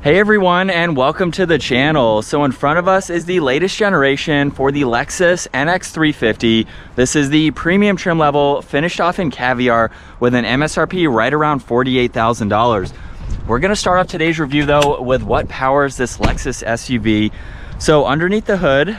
Hey everyone, and welcome to the channel. So in front of us is the latest generation for the Lexus NX 350. This is the premium trim level, finished off in caviar with an MSRP right around $48,000. We're gonna start off today's review though with what powers this Lexus SUV. So underneath the hood,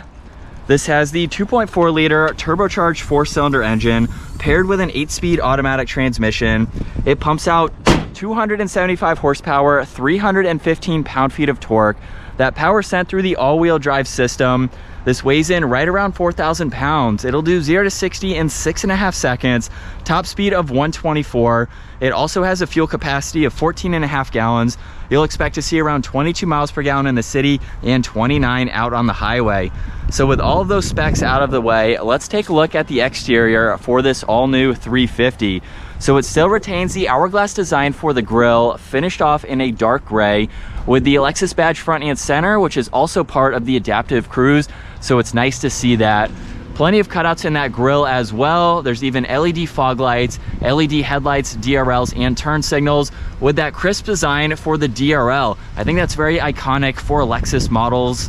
this has the 2.4 liter turbocharged 4-cylinder engine paired with an 8-speed automatic transmission. It pumps out 275 horsepower, 315 pound-feet of torque. That power sent through the all-wheel drive system. This weighs in right around 4,000 pounds. It'll do 0 to 60 in 6.5 seconds, top speed of 124. It also has a fuel capacity of 14.5 gallons. You'll expect to see around 22 miles per gallon in the city and 29 out on the highway. So with all of those specs out of the way, let's take a look at the exterior for this all-new 350. So it still retains the hourglass design for the grille, finished off in a dark gray with the Lexus badge front and center, which is also part of the adaptive cruise. So it's nice to see that. Plenty of cutouts in that grille as well. There's even LED fog lights, LED headlights, DRLs, and turn signals with that crisp design for the DRL. I think that's very iconic for Lexus models.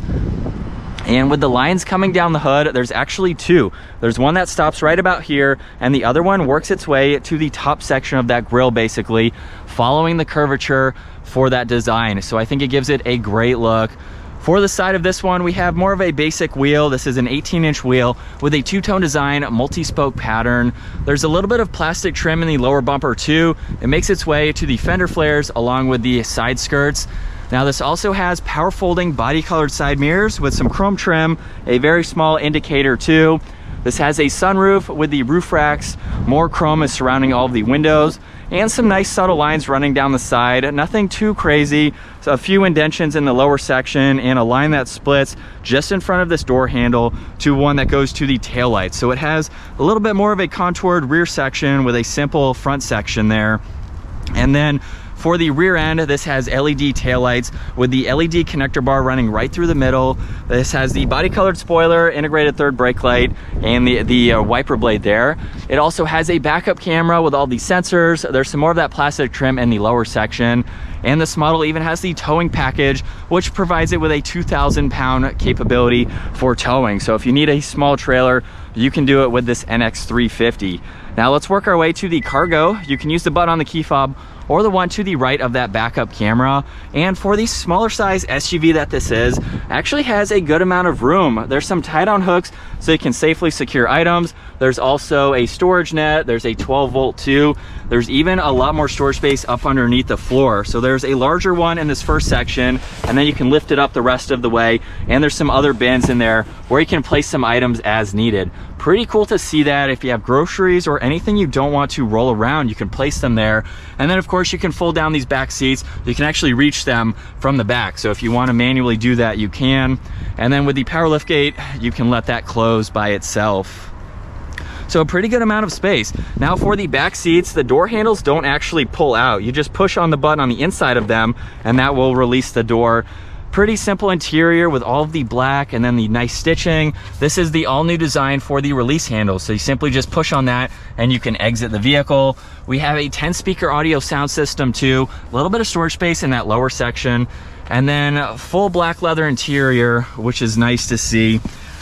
And with the lines coming down the hood, there's actually two. There's one that stops right about here, and the other one works its way to the top section of that grille, basically, following the curvature for that design. So I think it gives it a great look. For the side of this one, we have more of a basic wheel. This is an 18-inch wheel with a two-tone design, multi-spoke pattern. There's a little bit of plastic trim in the lower bumper too. It makes its way to the fender flares along with the side skirts. Now this also has power folding body colored side mirrors with some chrome trim, a very small indicator too. This has a sunroof with the roof racks, more chrome is surrounding all of the windows, and some nice subtle lines running down the side. Nothing too crazy. So a few indentions in the lower section and a line that splits just in front of this door handle to one that goes to the taillight. So it has a little bit more of a contoured rear section with a simple front section there. And then for the rear end, this has LED taillights with the LED connector bar running right through the middle. This has the body colored spoiler, integrated third brake light, and the wiper blade there. It also has a backup camera with all the sensors. There's some more of that plastic trim in the lower section. And this model even has the towing package, which provides it with a 2,000 pound capability for towing. So if you need a small trailer, you can do it with this NX 350. Now let's work our way to the cargo. You can use the button on the key fob or the one to the right of that backup camera. And for the smaller size SUV that this is, actually has a good amount of room. There's some tie-down hooks so you can safely secure items. There's also a storage net. There's a 12-volt too. There's even a lot more storage space up underneath the floor. So there's a larger one in this first section, and then you can lift it up the rest of the way. And there's some other bins in there where you can place some items as needed. Pretty cool to see that. If you have groceries or anything you don't want to roll around, you can place them there. And then of course you can fold down these back seats. You can actually reach them from the back. So if you want to manually do that, you can. And then with the power liftgate, you can let that close by itself. So a pretty good amount of space. Now for the back seats, the door handles don't actually pull out. You just push on the button on the inside of them and that will release the door. Pretty simple interior with all of the black and then the nice stitching. This is the all new design for the release handle. So you simply just push on that and you can exit the vehicle. We have a 10-speaker audio sound system too. A little bit of storage space in that lower section. And then full black leather interior, which is nice to see.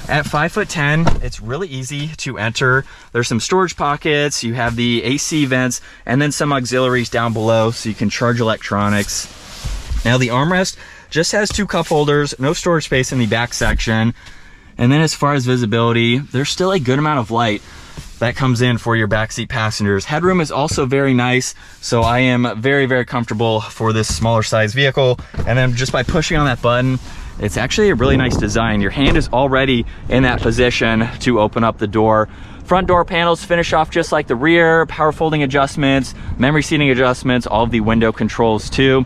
At 5'10", it's really easy to enter. There's some storage pockets, you have the AC vents, and then some auxiliaries down below so you can charge electronics. Now the armrest just has two cup holders, no storage space in the back section. And then as far as visibility, there's still a good amount of light that comes in for your backseat passengers. Headroom is also very nice, so I am very, very comfortable for this smaller size vehicle. And then just by pushing on that button, it's actually a really nice design. Your hand is already in that position to open up the door. Front door panels finish off just like the rear, power folding adjustments, memory seating adjustments, all of the window controls too.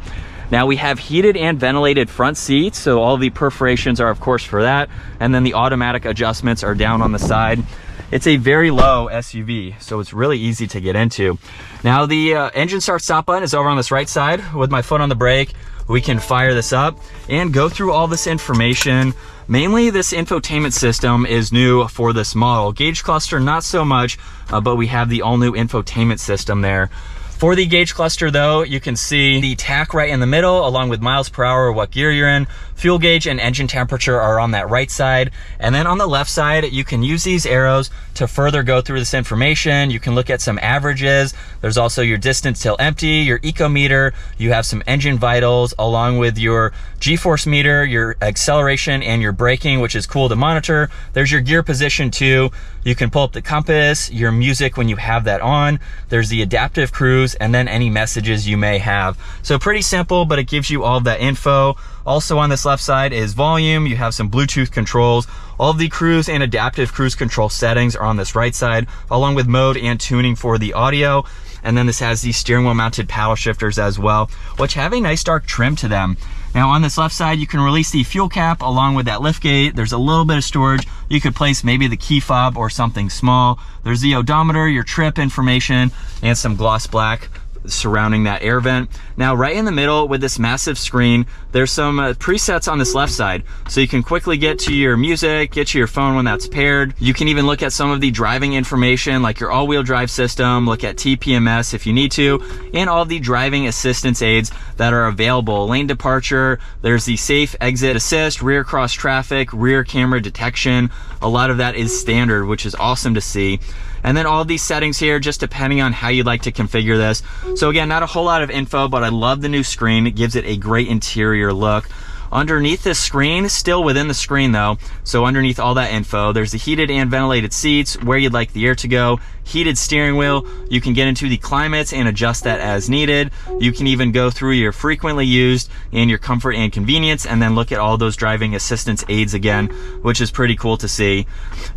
Now we have heated and ventilated front seats, so all the perforations are of course for that, and then the automatic adjustments are down on the side. It's a very low SUV, so it's really easy to get into. Now the engine start stop button is over on this right side. With my foot on the brake, we can fire this up and go through all this information. Mainly this infotainment system is new for this model. Gauge cluster, not so much, but we have the all new infotainment system there. For the gauge cluster though, you can see the tach right in the middle along with miles per hour, what gear you're in. Fuel gauge and engine temperature are on that right side. And then on the left side, you can use these arrows to further go through this information. You can look at some averages. There's also your distance till empty, your eco meter. You have some engine vitals along with your G-force meter, your acceleration and your braking, which is cool to monitor. There's your gear position too. You can pull up the compass, your music when you have that on. There's the adaptive cruise, and then any messages you may have. So pretty simple, but it gives you all of that info. Also on this left side is volume. You have some Bluetooth controls. All of the cruise and adaptive cruise control settings are on this right side, along with mode and tuning for the audio. And then this has the steering wheel mounted paddle shifters as well, which have a nice dark trim to them. Now on this left side, you can release the fuel cap along with that lift gate. There's a little bit of storage. You could place maybe the key fob or something small. There's the odometer, your trip information, and some gloss black surrounding that air vent. Now right in the middle with this massive screen, there's some presets on this left side, so you can quickly get to your music, get to your phone when that's paired. You can even look at some of the driving information like your all-wheel drive system, look at TPMS if you need to, and all the driving assistance aids that are available. Lane departure, there's the safe exit assist, rear cross traffic, rear camera detection. A lot of that is standard, which is awesome to see. And then all of these settings here, just depending on how you'd like to configure this. So again, not a whole lot of info, but I love the new screen. It gives it a great interior look. Underneath this screen, still within the screen though, so underneath all that info, there's the heated and ventilated seats, where you'd like the air to go, heated steering wheel. You can get into the climates and adjust that as needed. You can even go through your frequently used and your comfort and convenience, and then look at all those driving assistance aids again, which is pretty cool to see.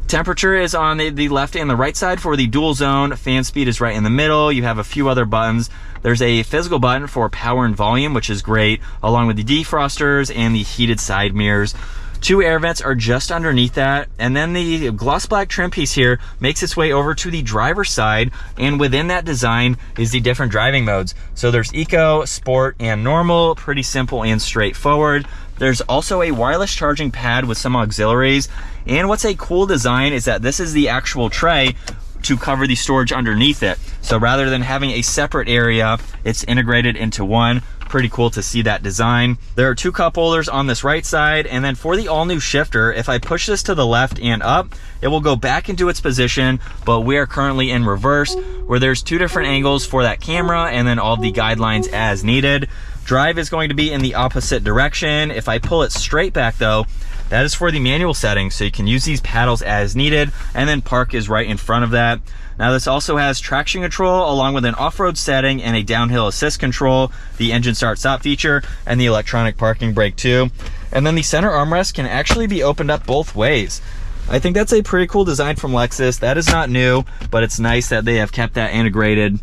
Temperature is on the left and the right side for the dual zone. Fan speed is right in the middle. You have a few other buttons. There's a physical button for power and volume, which is great, along with the defrosters and the heated side mirrors. 2 air vents are just underneath that, and then the gloss black trim piece here makes its way over to the driver's side, and within that design is the different driving modes. So there's eco, sport, and normal. Pretty simple and straightforward. There's also a wireless charging pad with some auxiliaries, and what's a cool design is that this is the actual tray to cover the storage underneath it. So rather than having a separate area, it's integrated into one. Pretty cool to see that design. There are 2 cup holders on this right side, and then for the all new shifter, if I push this to the left and up, it will go back into its position, but we are currently in reverse, where there's 2 different angles for that camera, and then all the guidelines as needed. Drive is going to be in the opposite direction. If I pull it straight back though, that is for the manual settings, so you can use these paddles as needed, and then park is right in front of that. Now this also has traction control along with an off-road setting and a downhill assist control, the engine start-stop feature, and the electronic parking brake too. And then the center armrest can actually be opened up both ways. I think that's a pretty cool design from Lexus. That is not new, but it's nice that they have kept that integrated.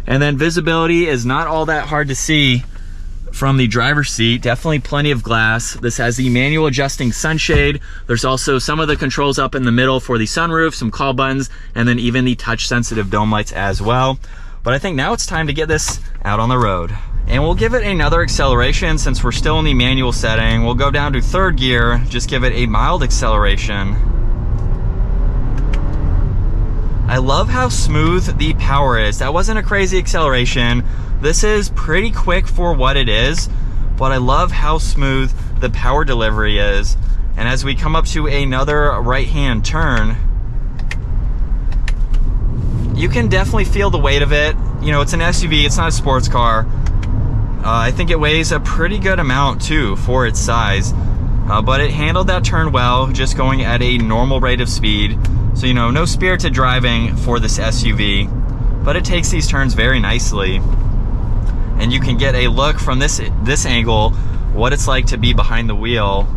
And then visibility is not all that hard to see from the driver's seat. Definitely plenty of glass. This has the manual adjusting sunshade. There's also some of the controls up in the middle for the sunroof, some call buttons, and then even the touch sensitive dome lights as well. But I think now it's time to get this out on the road. And we'll give it another acceleration since we're still in the manual setting. We'll go down to 3rd gear, just give it a mild acceleration. I love how smooth the power is. That wasn't a crazy acceleration. This is pretty quick for what it is, but I love how smooth the power delivery is. And as we come up to another right-hand turn, you can definitely feel the weight of it. You know, it's an SUV, it's not a sports car. I think it weighs a pretty good amount too for its size, but it handled that turn well, just going at a normal rate of speed. So, you know, no spirited driving for this SUV, but it takes these turns very nicely. And you can get a look from this angle, what it's like to be behind the wheel.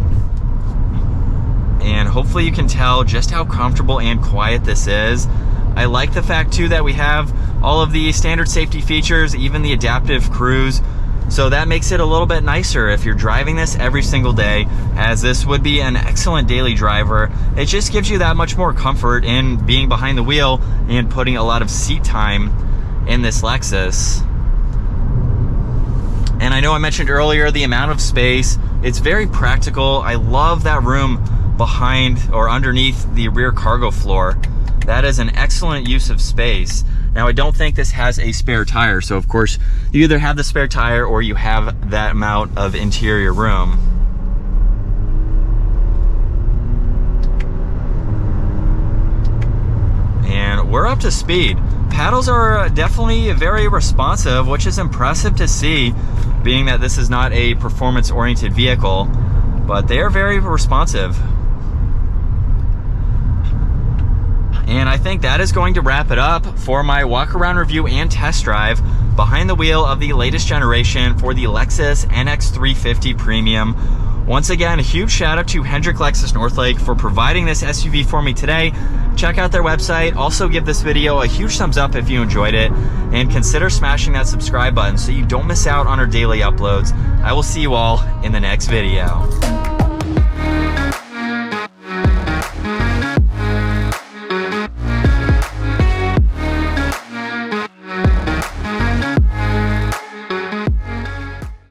And hopefully you can tell just how comfortable and quiet this is. I like the fact too that we have all of the standard safety features, even the adaptive cruise. So that makes it a little bit nicer if you're driving this every single day, as this would be an excellent daily driver. It just gives you that much more comfort in being behind the wheel and putting a lot of seat time in this Lexus. And I know I mentioned earlier the amount of space. It's very practical. I love that room behind or underneath the rear cargo floor. That is an excellent use of space. Now, I don't think this has a spare tire, so of course you either have the spare tire or you have that amount of interior room. And we're up to speed. Paddles are definitely very responsive, which is impressive to see, being that this is not a performance-oriented vehicle, but they are very responsive. And I think that is going to wrap it up for my walk-around review and test drive behind the wheel of the latest generation for the Lexus NX 350 Premium. Once again, a huge shout out to Hendrick Lexus Northlake for providing this SUV for me today. Check out their website. Also give this video a huge thumbs up if you enjoyed it, and consider smashing that subscribe button so you don't miss out on our daily uploads. I will see you all in the next video.